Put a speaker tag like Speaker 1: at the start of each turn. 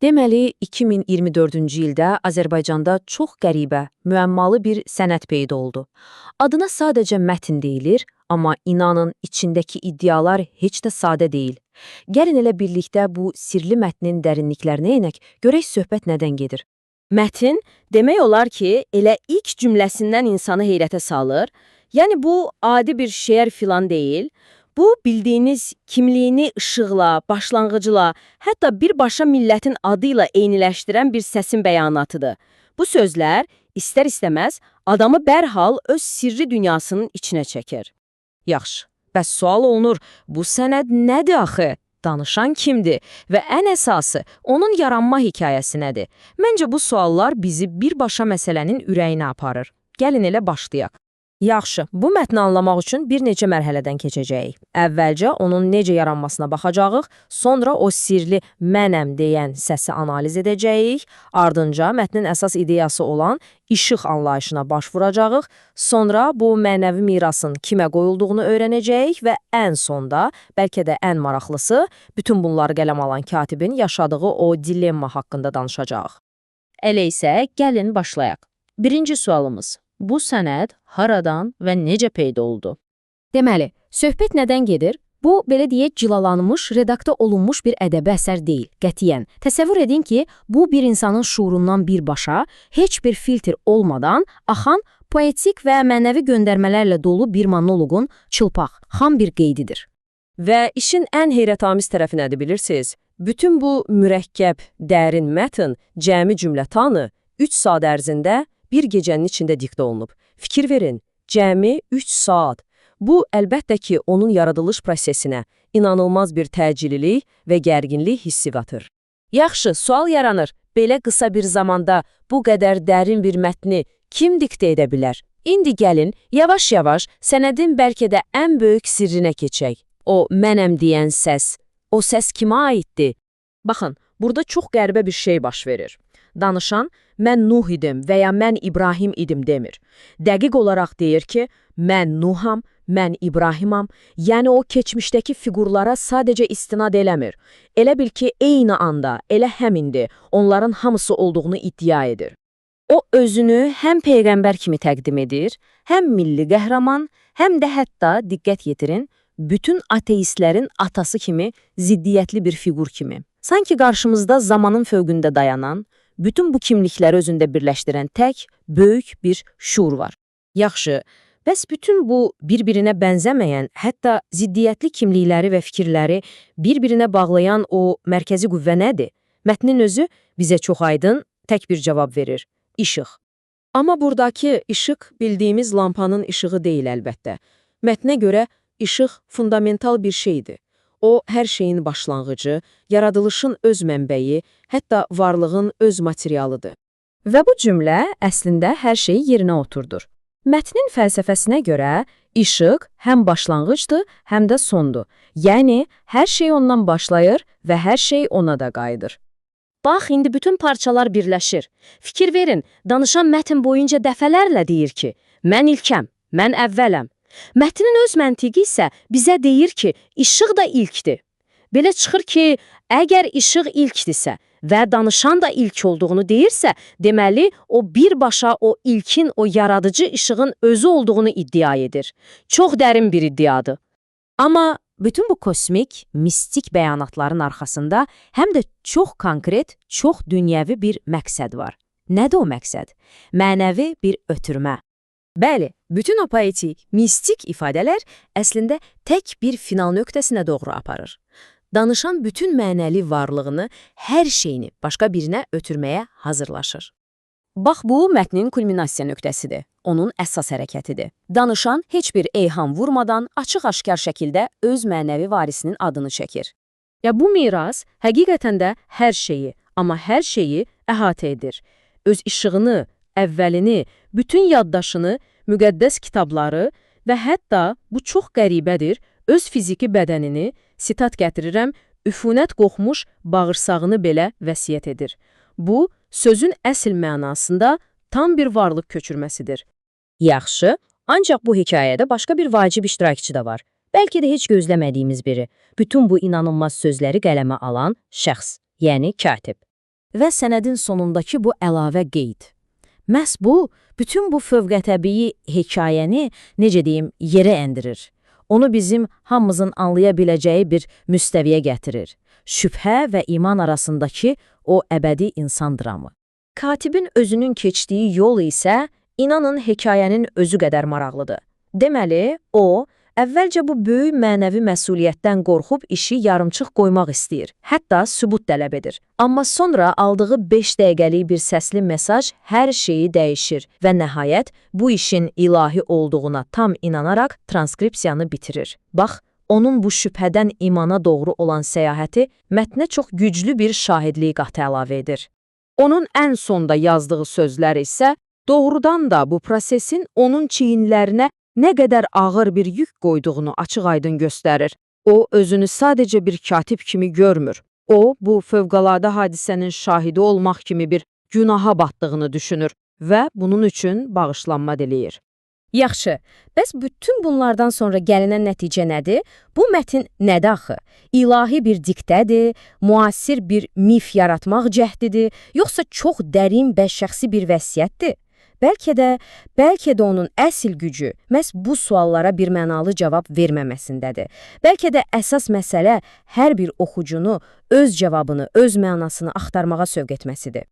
Speaker 1: Deməli, 2024-cü ildə Azərbaycanda çox qəribə, müəmmalı bir sənət peyda oldu. Adına sadəcə mətn deyilir, amma inanın, içindəki iddialar heç də sadə deyil. Gəlin elə birlikdə bu sirli mətnin dərinliklərinə enək, görək söhbət nədən gedir.
Speaker 2: Mətin, demək olar ki, elə ilk cümləsindən insanı heyrətə salır. Yəni bu adi bir şeir filan deyil. Bu bildiyiniz kimliyini işıqla, başlanğıcla, hətta birbaşa millətin adıyla eyniləşdirən bir səsin bəyanatıdır. Bu sözlər istər-istəməz adamı dərhal öz sirri dünyasının içinə çəkir.
Speaker 1: Yaxşı, bəs sual olunur, bu sənəd nədir axı? Danışan kimdir və ən əsası, onun yaranma hekayəsi nədir? Məncə bu suallar bizi birbaşa məsələnin ürəyinə aparır. Gəlin elə başlayaq. Yaxşı, bu mətni anlamaq üçün bir neçə mərhələdən keçəcəyik. Əvvəlcə onun necə yaranmasına baxacağıq, sonra o sirli mənəm deyən səsi analiz edəcəyik, ardınca mətnin əsas ideyası olan işıq anlayışına baş vuracağıq, sonra bu mənəvi mirasın kimə qoyulduğunu öyrənəcəyik və ən sonda, bəlkə də ən maraqlısı, bütün bunları qələm alan katibin yaşadığı o dilemma haqqında danışacağıq. Elə isə gəlin başlayaq. Birinci sualımız. Bu sənəd haradan və necə peyda oldu?
Speaker 3: Deməli, söhbət nədən gedir? Bu, belə deyək, cilalanmış, redakta olunmuş bir ədəbi əsər deyil, qətiyyən. Təsəvvür edin ki, bu bir insanın şuurundan birbaşa, heç bir filtr olmadan, axan, poetik və mənəvi göndərmələrlə dolu bir monoloqun çılpaq, xam bir qeydidir.
Speaker 1: Və işin ən heyrətamiz tərəfi nədir bilirsiniz? Bütün bu mürəkkəb, dərin mətn, cəmi cümlətanı 3 saat ərzində bir gecənin içində diktə olunub. Fikir verin, cəmi 3 saat. Bu, əlbəttə ki, onun yaradılış prosesinə inanılmaz bir təcililik və gərginlik hissi qatır. Yaxşı, sual yaranır. Belə qısa bir zamanda bu qədər dərin bir mətni kim diktə edə bilər? İndi gəlin, yavaş-yavaş sənədin bəlkə də ən böyük sirrinə keçək. O, mənəm deyən səs. O səs kimə aiddir? Baxın, burada çox qəribə bir şey baş verir. Danışan, mən Nuh idim və ya mən İbrahim idim demir. Dəqiq olaraq deyir ki, mən Nuham, mən İbrahimam, yəni o keçmişdəki fiqurlara sadəcə istinad eləmir. Elə bil ki, eyni anda, elə həmindi, onların hamısı olduğunu iddia edir. O özünü həm peyğəmbər kimi təqdim edir, həm milli qəhrəman, həm də hətta, diqqət yetirin, bütün ateistlərin atası kimi, ziddiyyətli bir fiqur kimi. Sanki qarşımızda zamanın fövqündə dayanan, bütün bu kimlikləri özündə birləşdirən tək, böyük bir şuur var. Yaxşı, bəs bütün bu bir-birinə bənzəməyən, hətta ziddiyyətli kimlikləri və fikirləri bir-birinə bağlayan o mərkəzi qüvvə nədir? Mətnin özü bizə çox aydın, tək bir cavab verir. İşıq. Amma buradakı işıq bildiyimiz lampanın işığı deyil əlbəttə. Mətnə görə işıq fundamental bir şeydir. O, hər şeyin başlanğıcı, yaradılışın öz mənbəyi, hətta varlığın öz materialıdır. Və bu cümlə əslində hər şeyi yerinə oturdur. Mətnin fəlsəfəsinə görə işıq həm başlanğıcdır, həm də sondur. Yəni, hər şey ondan başlayır və hər şey ona da qayıdır.
Speaker 2: Bax, indi bütün parçalar birləşir. Fikir verin, danışan mətn boyunca dəfələrlə deyir ki, mən ilkəm, mən əvvələm. Mətnin öz məntiqi isə bizə deyir ki, işıq da ilkdir. Belə çıxır ki, əgər işıq ilkdirsə və danışan da ilk olduğunu deyirsə, deməli, o birbaşa o ilkin, o yaradıcı işığın özü olduğunu iddia edir. Çox dərin bir iddiadır.
Speaker 3: Amma bütün bu kosmik, mistik bəyanatların arxasında həm də çox konkret, çox dünyəvi bir məqsəd var. Nədir o məqsəd? Mənəvi bir ötürmə.
Speaker 1: Bəli, bütün o poetik, mistik ifadələr əslində tək bir final nöqtəsinə doğru aparır. Danışan bütün mənəli varlığını, hər şeyini başqa birinə ötürməyə hazırlaşır. Bax, bu mətnin kulminasiya nöqtəsidir, onun əsas hərəkətidir. Danışan heç bir eyham vurmadan açıq-aşkar şəkildə öz mənəvi varisinin adını çəkir. Ya bu miras həqiqətən də hər şeyi, amma hər şeyi əhatə edir. Öz işığını, əvvəlini, bütün yaddaşını, müqəddəs kitabları və hətta, bu çox qəribədir, öz fiziki bədənini, sitat gətirirəm, üfunət qoxmuş bağırsağını belə vəsiyyət edir. Bu, sözün əsl mənasında tam bir varlıq köçürməsidir. Yaxşı, ancaq bu hekayədə başqa bir vacib iştirakçı da var. Bəlkə də heç gözləmədiyimiz biri. Bütün bu inanılmaz sözləri qələmə alan şəxs, yəni katib.
Speaker 3: və sənədin sonundakı bu əlavə qeyd. Məhz bu, bütün bu fövqətəbii hekayəni, necə deyim, yerə endirir. Onu bizim hamımızın anlaya biləcəyi bir müstəviyə gətirir. Şübhə və iman arasındakı o əbədi insan dramı. Katibin özünün keçdiyi yol isə, inanın, hekayənin özü qədər maraqlıdır. Deməli, o, əvvəlcə bu böyük mənəvi məsuliyyətdən qorxub işi yarımçıq qoymaq istəyir, hətta sübut tələb edir. Amma sonra aldığı 5 dəqiqəlik bir səsli mesaj hər şeyi dəyişir və nəhayət bu işin ilahi olduğuna tam inanaraq transkripsiyanı bitirir. Bax, onun bu şübhədən imana doğru olan səyahəti mətnə çox güclü bir şahidlik qatı əlavə edir.
Speaker 4: Onun ən sonda yazdığı sözlər isə doğrudan da bu prosesin onun çiyinlərinə nə qədər ağır bir yük qoyduğunu açıq-aydın göstərir. O, özünü sadəcə bir katib kimi görmür. O, bu fövqəladə hadisənin şahidi olmaq kimi bir günaha batdığını düşünür və bunun üçün bağışlanma diləyir.
Speaker 3: Yaxşı, bəs bütün bunlardan sonra gəlinən nəticə nədir? Bu mətn nədir axı? İlahi bir diktədir, müasir bir mif yaratmaq cəhdidir, yoxsa çox dərin və şəxsi bir vəsiyyətdir? Bəlkə də onun əsl gücü məhz bu suallara bir mənalı cavab verməməsindədir. Bəlkə də əsas məsələ hər bir oxucunu öz cavabını, öz mənasını axtarmağa sövq etməsidir.